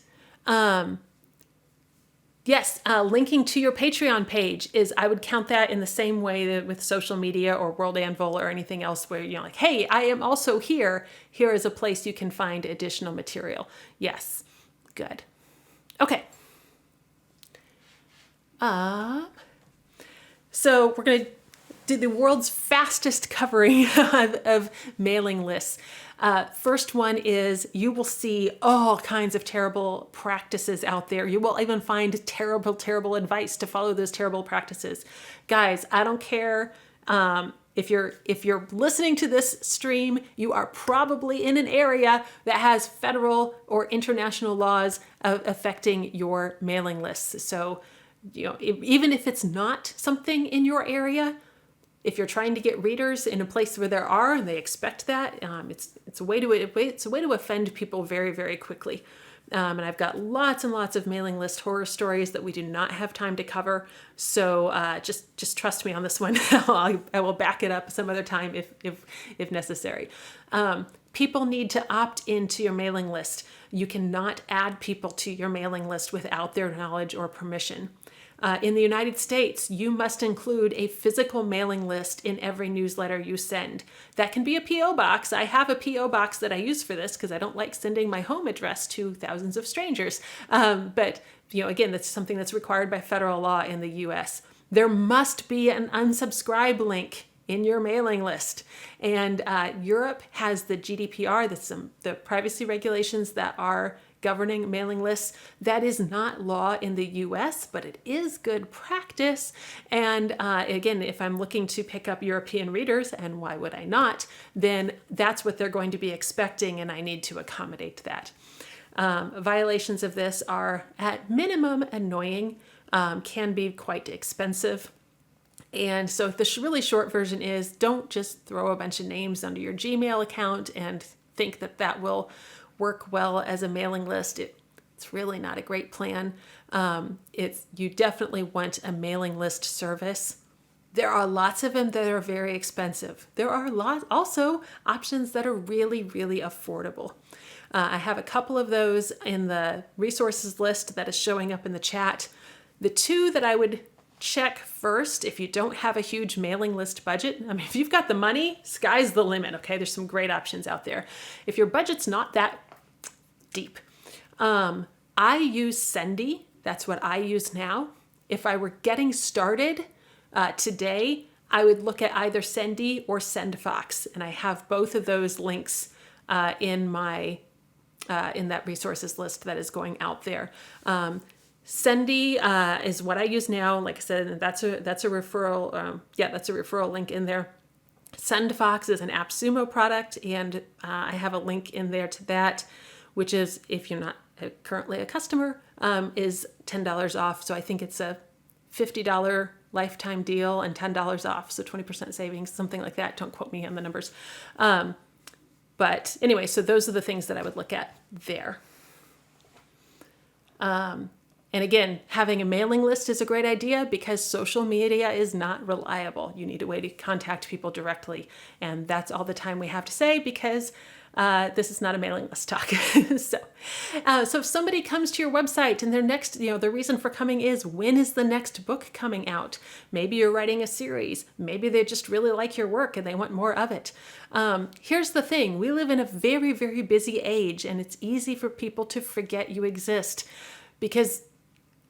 Yes, linking to your Patreon page I would count that in the same way that with social media or World Anvil or anything else where you're like, hey, I am also here. Here is a place you can find additional material. Yes, good. Okay. So we're going to do the world's fastest covering of mailing lists. First one is you will see all kinds of terrible practices out there. You will even find terrible, terrible advice to follow those terrible practices. Guys, I don't care. If you're listening to this stream, you are probably in an area that has federal or international laws affecting your mailing lists. So, even if it's not something in your area, if you're trying to get readers in a place where there are and they expect that, it's a way to offend people very, very quickly. And I've got lots and lots of mailing list horror stories that we do not have time to cover. So just trust me on this one. I will back it up some other time if necessary. People need to opt into your mailing list. You cannot add people to your mailing list without their knowledge or permission. In the United States, you must include a physical mailing list in every newsletter you send. That can be a P.O. box. I have a P.O. box that I use for this because I don't like sending my home address to thousands of strangers. But again, that's something that's required by federal law in the U.S. There must be an unsubscribe link in your mailing list. And Europe has the GDPR, that's the privacy regulations that are governing mailing lists. That is not law in the US, but it is good practice. And again, if I'm looking to pick up European readers, and why would I not, then that's what they're going to be expecting, and I need to accommodate that. Violations of this are at minimum annoying, can be quite expensive. And so the really short version is don't just throw a bunch of names under your Gmail account and think that will work well as a mailing list. It's really not a great plan. You definitely want a mailing list service There are lots of them that are very expensive. There are also options that are really, really affordable. I have a couple of those in the resources list that is showing up in the chat. The two that I would check first, if you don't have a huge mailing list budget, I mean, if you've got the money, sky's the limit, okay? There's some great options out there. If your budget's not that deep, I use Sendy. That's what I use now. If I were getting started today, I would look at either Sendy or SendFox, and I have both of those links in my in that resources list that is going out there. Sendy is what I use now. Like I said, that's a referral. That's a referral link in there. SendFox is an AppSumo product, and I have a link in there to that, which is, if you're not currently a customer, is $10 off. So I think it's a $50 lifetime deal and $10 off. So 20% savings, something like that. Don't quote me on the numbers. But anyway, so those are the things that I would look at there. And again, having a mailing list is a great idea because social media is not reliable. You need a way to contact people directly. And that's all the time we have to say because this is not a mailing list talk. So if somebody comes to your website and their next, the reason for coming is, when is the next book coming out? Maybe you're writing a series. Maybe they just really like your work and they want more of it. Here's the thing. We live in a very, very busy age, and it's easy for people to forget you exist because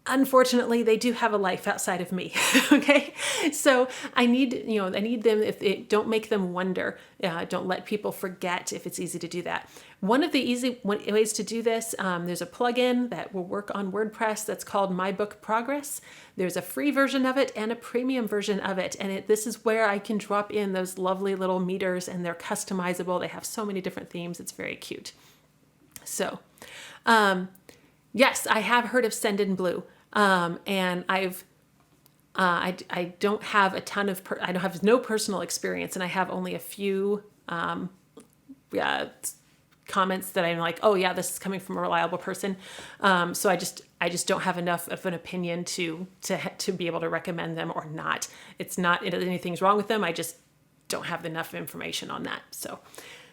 unfortunately, they do have a life outside of me. Okay, so I need them. If it don't make them wonder, don't let people forget. If it's easy to do that, one of the easy ways to do this, there's a plugin that will work on WordPress that's called My Book Progress. There's a free version of it and a premium version of it, and this is where I can drop in those lovely little meters, and they're customizable. They have so many different themes. It's very cute. So. Yes, I have heard of Sendinblue, and I don't have a ton of, I don't have no personal experience, and I have only a few comments that I'm like, oh yeah, this is coming from a reliable person. So I just don't have enough of an opinion to be able to recommend them or not. It's not anything's wrong with them. I just don't have enough information on that. So.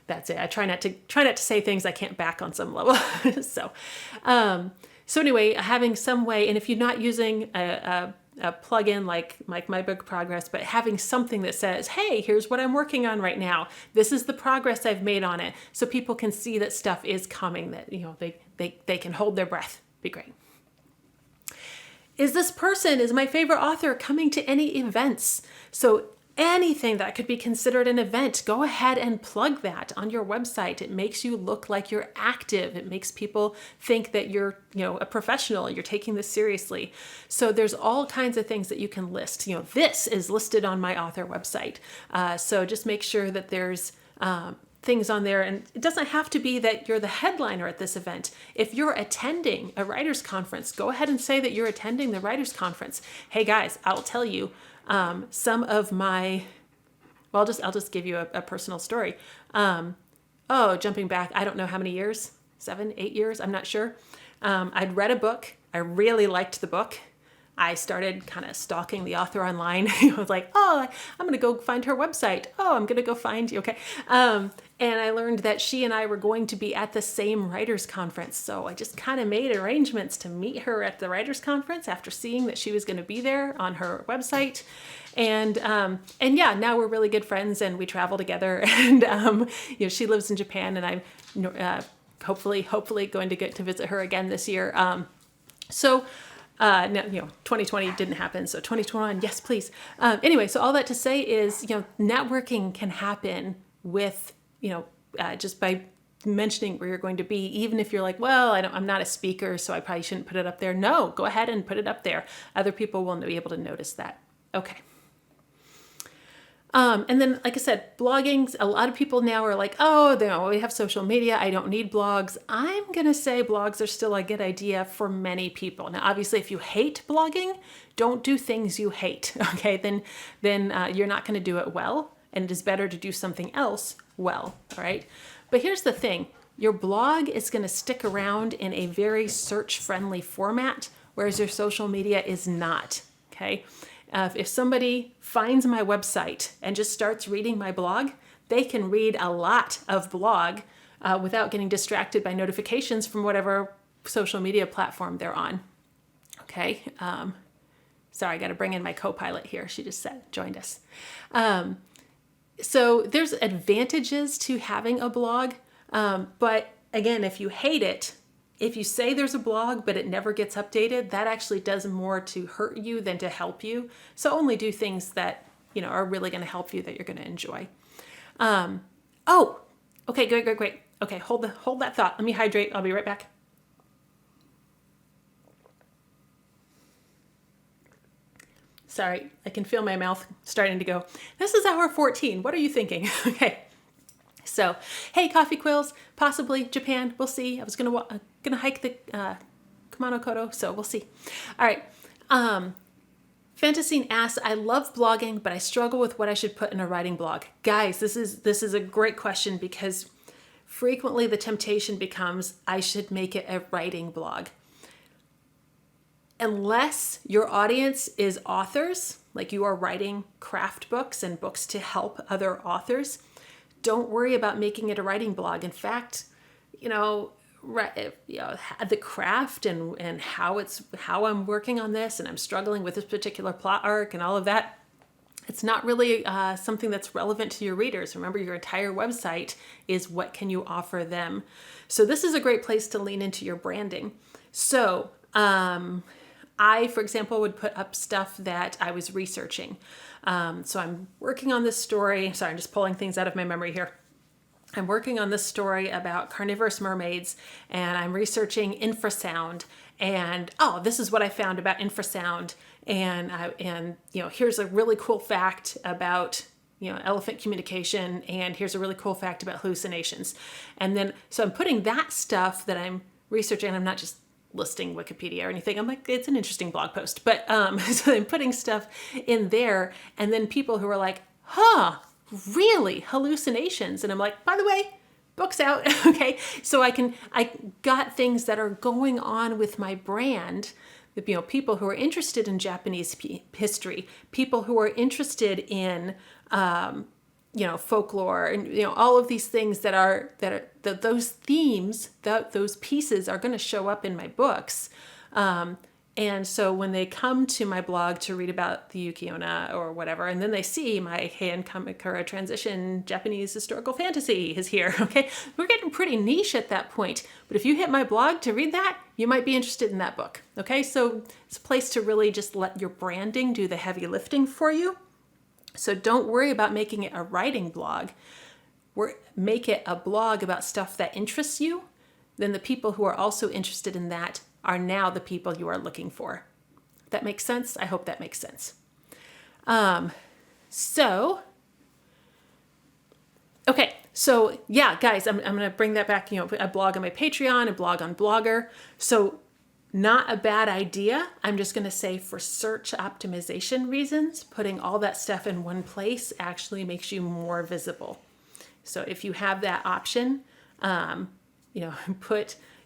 That's it. I try not to say things I can't back on some level. So anyway, having some way, and if you're not using a plugin like My Book Progress, but having something that says, hey, here's what I'm working on right now. This is the progress I've made on it. So people can see that stuff is coming, that, they can hold their breath. Be great. Is my favorite author coming to any events? So anything that could be considered an event, go ahead and plug that on your website. It makes you look like you're active. It makes people think that you're, a professional, you're taking this seriously. So there's all kinds of things that you can list. This is listed on my author website. So just make sure that there's things on there. And it doesn't have to be that you're the headliner at this event. If you're attending a writer's conference, go ahead and say that you're attending the writer's conference. Hey guys, I'll tell you, some of my, I'll just give you a personal story. Jumping back, I don't know how many years, 7, 8 years, I'm not sure. I'd read a book. I really liked the book. I started kind of stalking the author online. I was like, I'm going to go find her website. I'm going to go find you. Okay. And I learned that she and I were going to be at the same writers conference. So I just kind of made arrangements to meet her at the writers conference after seeing that she was going to be there on her website. And yeah, now we're really good friends and we travel together, and, she lives in Japan, and I'm hopefully going to get to visit her again this year. Now, 2020 didn't happen. So 2021, yes, please. Anyway, so all that to say is, networking can happen with, just by mentioning where you're going to be, even if you're like, well, I'm not a speaker, so I probably shouldn't put it up there. No, go ahead and put it up there. Other people will be able to notice that. Okay. And then, like I said, blogging, a lot of people now are like, we have social media. I don't need blogs. I'm going to say blogs are still a good idea for many people. Now, obviously, if you hate blogging, don't do things you hate. Okay. Then you're not going to do it well. And it is better to do something else well. All right. But here's the thing. Your blog is going to stick around in a very search-friendly format, whereas your social media is not. Okay. If somebody finds my website and just starts reading my blog, they can read a lot of blog without getting distracted by notifications from whatever social media platform they're on. Okay. Sorry, I got to bring in my co-pilot here. She just joined us. So there's advantages to having a blog. But again, if you hate it, if you say there's a blog, but it never gets updated, that actually does more to hurt you than to help you. So only do things that, are really going to help you, that you're going to enjoy. Okay, great. Okay, hold that thought. Let me hydrate. I'll be right back. Sorry, I can feel my mouth starting to go. This is hour 14. What are you thinking? Okay. So, hey, coffee quills, possibly Japan. We'll see. I was gonna hike the Kumano Kodo, so we'll see. All right. Fantasine asks, I love blogging, but I struggle with what I should put in a writing blog. Guys, this is a great question, because frequently the temptation becomes, I should make it a writing blog. Unless your audience is authors, like you are writing craft books and books to help other authors, don't worry about making it a writing blog. In fact, the craft and how I'm working on this, and I'm struggling with this particular plot arc and all of that, it's not really something that's relevant to your readers. Remember, your entire website is what can you offer them. So this is a great place to lean into your branding. So I, for example, would put up stuff that I was researching. So I'm working on this story. Sorry, I'm just pulling things out of my memory here. I'm working on this story about carnivorous mermaids, and I'm researching infrasound. And this is what I found about infrasound. And here's a really cool fact about elephant communication. And here's a really cool fact about hallucinations. And then so I'm putting that stuff that I'm researching. I'm not just listing Wikipedia or anything. I'm like, it's an interesting blog post, but so I'm putting stuff in there, and then people who are like, really, hallucinations? And I'm like, by the way, book's out. Okay, so I got things that are going on with my brand. People who are interested in Japanese history, people who are interested in folklore, and all of these things those themes, those pieces are going to show up in my books. And so when they come to my blog to read about the Yuki-onna or whatever, and then they see my Heian Kamakura transition Japanese historical fantasy is here, okay? We're getting pretty niche at that point. But if you hit my blog to read that, you might be interested in that book, okay? So it's a place to really just let your branding do the heavy lifting for you. So don't worry about making it a writing blog. Make it a blog about stuff that interests you. Then the people who are also interested in that are now the people you are looking for. That makes sense? I hope that makes sense. Okay, so yeah, guys, I'm going to bring that back. I blog on my Patreon, I blog on Blogger. So not a bad idea. I'm just going to say, for search optimization reasons, putting all that stuff in one place actually makes you more visible. So if you have that option,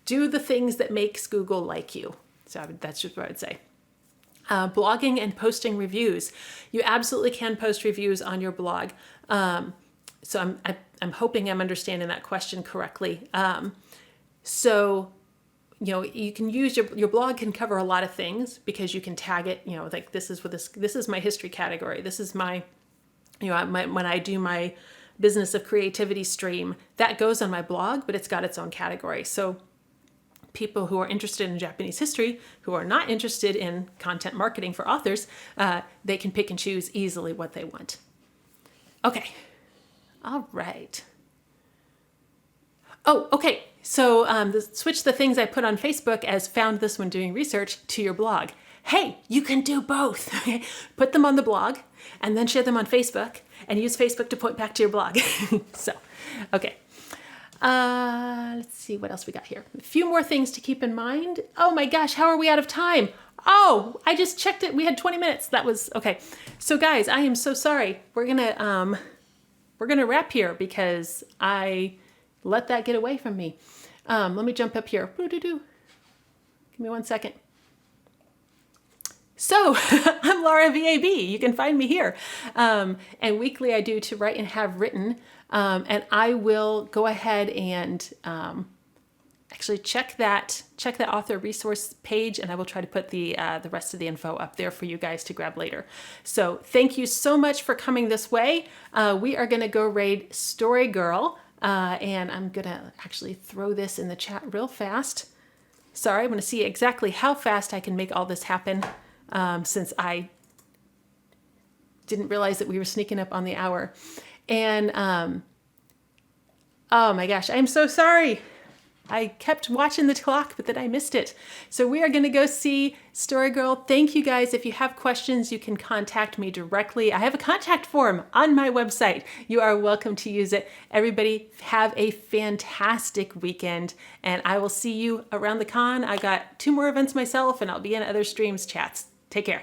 do the things that makes Google like you. So that's just what I would say. Blogging and posting reviews. You absolutely can post reviews on your blog. So I'm hoping I'm understanding that question correctly. You can use your blog can cover a lot of things, because you can tag it, like this is my history category. This is my, when I do my business of creativity stream, that goes on my blog, but it's got its own category. So people who are interested in Japanese history, who are not interested in content marketing for authors, they can pick and choose easily what they want. Okay. All right. Oh, okay. So switch the things I put on Facebook as found this when doing research to your blog. Hey, you can do both. Put them on the blog and then share them on Facebook, and use Facebook to point back to your blog. Okay. Let's see what else we got here. A few more things to keep in mind. Oh my gosh, how are we out of time? Oh, I just checked it. We had 20 minutes. That was okay. So guys, I am so sorry. We're gonna wrap here because I let that get away from me. Let me jump up here. Give me 1 second. So I'm Laura VAB. You can find me here. And weekly I do To Write and Have Written. And I will go ahead and actually check that author resource page, and I will try to put the rest of the info up there for you guys to grab later. So thank you so much for coming this way. We are going to go raid Story Girl, and I'm going to actually throw this in the chat real fast. Sorry, I'm going to see exactly how fast I can make all this happen, since I didn't realize that we were sneaking up on the hour. And oh my gosh, I'm so sorry. I kept watching the clock, but then I missed it. So we are going to go see Story Girl. Thank you guys. If you have questions, you can contact me directly. I have a contact form on my website. You are welcome to use it. Everybody have a fantastic weekend, and I will see you around the con. I got 2 more events myself, and I'll be in other streams chats. Take care.